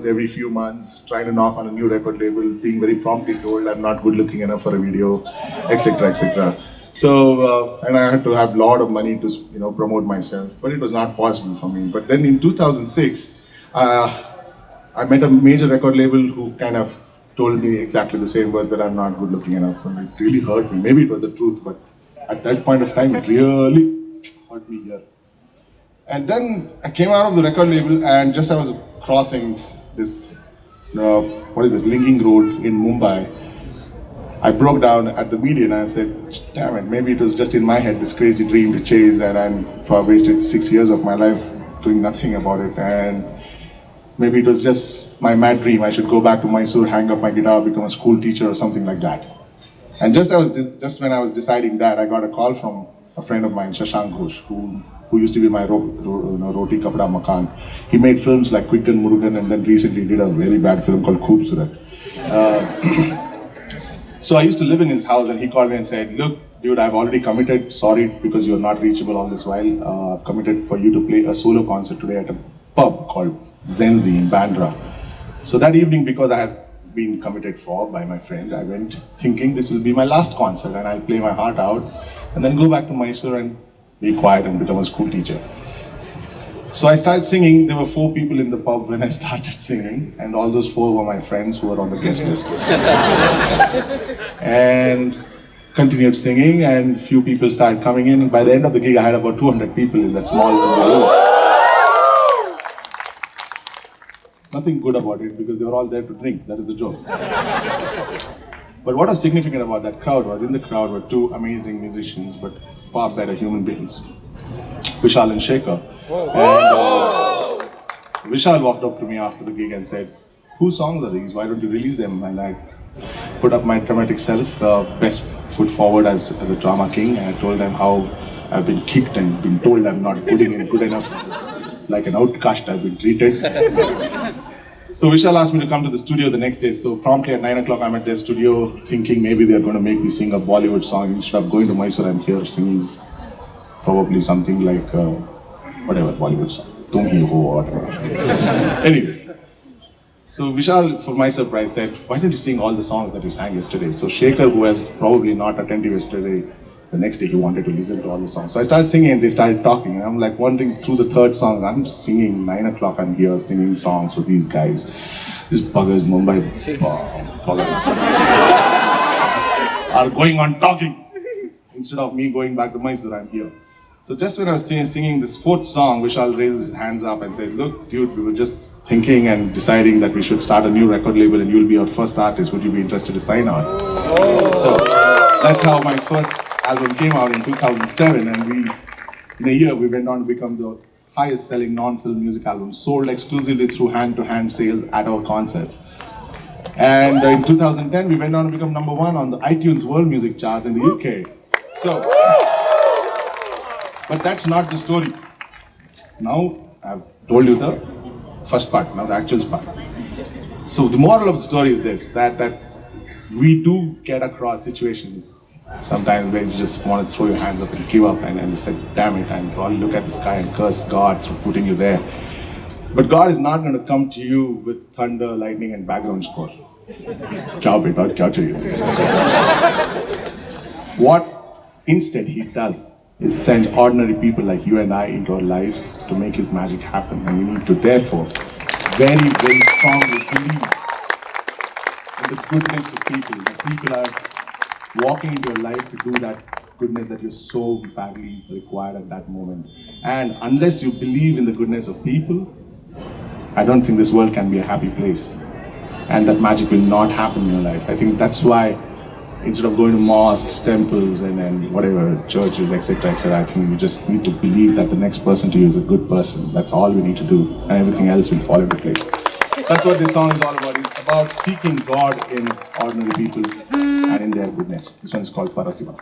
every few months, trying to knock on a new record label, being very promptly told I'm not good looking enough for a video, etc., etc. So, and I had to have a lot of money to, promote myself, but it was not possible for me. But then in 2006, I met a major record label who kind of told me exactly the same words that I'm not good looking enough, and it really hurt me. Maybe it was the truth, but at that point of time, it really hurt me here. And then I came out of the record label, and just I was crossing this, Linking Road in Mumbai, I broke down at the median and I said, damn it, maybe it was just in my head, this crazy dream to chase, and I wasted 6 years of my life doing nothing about it. And maybe it was just my mad dream. I should go back to Mysore, hang up my guitar, become a school teacher or something like that. And just when I was deciding that, I got a call from a friend of mine, Shashank Ghosh, who used to be my Roti Kapda Makan. He made films like Quick and Murugan, and then recently did a very bad film called Khoobsurat. So I used to live in his house, and he called me and said, look, dude, I've already committed. Sorry because you're not reachable all this while. I've committed for you to play a solo concert today at a pub called Zenzi in Bandra. So that evening, because I had been committed for by my friend, I went thinking this will be my last concert and I'll play my heart out and then go back to Mysore and be quiet and become a school teacher. So I started singing. There were 4 people in the pub when I started singing, and all those 4 were my friends who were on the guest list. And continued singing, and few people started coming in. By the end of the gig, I had about 200 people in that small room. Nothing good about it because they were all there to drink. That is the joke. But what was significant about that crowd was, in the crowd were 2 amazing musicians, but far better human beings, Vishal and Shekhar. And Vishal walked up to me after the gig and said, whose songs are these? Why don't you release them? And I put up my dramatic self, best foot forward as a drama king, and I told them how I've been kicked and been told I'm not good enough. Like an outcast, I've been treated. So Vishal asked me to come to the studio the next day. So promptly at 9 o'clock, I'm at their studio thinking maybe they're going to make me sing a Bollywood song. Instead of going to Mysore, I'm here singing probably something like, whatever, Bollywood song. Tum hi ho or whatever. Anyway. So Vishal, for my surprise, said, why don't you sing all the songs that you sang yesterday? So Shekhar, who was probably not attentive yesterday, the next day he wanted to listen to all the songs. So I started singing and they started talking. And I'm like wandering through the 3rd song. I'm singing, 9 o'clock, I'm here singing songs with these guys. These buggers, Mumbai buggers, are going on talking. Instead of me going back to Mysore, I'm here. So just when I was singing this 4th song, Vishal raised his hands up and said, look, dude, we were just thinking and deciding that we should start a new record label and you'll be our first artist. Would you be interested to sign on? So that's how my first album came out in 2007, and in a year we went on to become the highest selling non-film music album, sold exclusively through hand-to-hand sales at our concerts. And in 2010 we went on to become #1 on the iTunes World Music Charts in the UK. So, but that's not the story. Now I've told you the first part, now the actual part. So the moral of the story is this, that we do get across situations sometimes where you just want to throw your hands up and give up and just say, damn it, and probably look at the sky and curse God for putting you there. But God is not going to come to you with thunder, lightning and background score. Kya beta, kya chahiye? What instead He does is send ordinary people like you and I into our lives to make His magic happen. And we need to therefore very, very strongly believe in the goodness of people. That people are walking into your life to do that goodness that you so badly required at that moment. And unless you believe in the goodness of people, I don't think this world can be a happy place. And that magic will not happen in your life. I think that's why instead of going to mosques, temples, and whatever, churches, etc., I think you just need to believe that the next person to you is a good person. That's all we need to do, and everything else will fall into place. That's what this song is all about. It's about seeking God in ordinary people and in their goodness. This one is called Parasiva.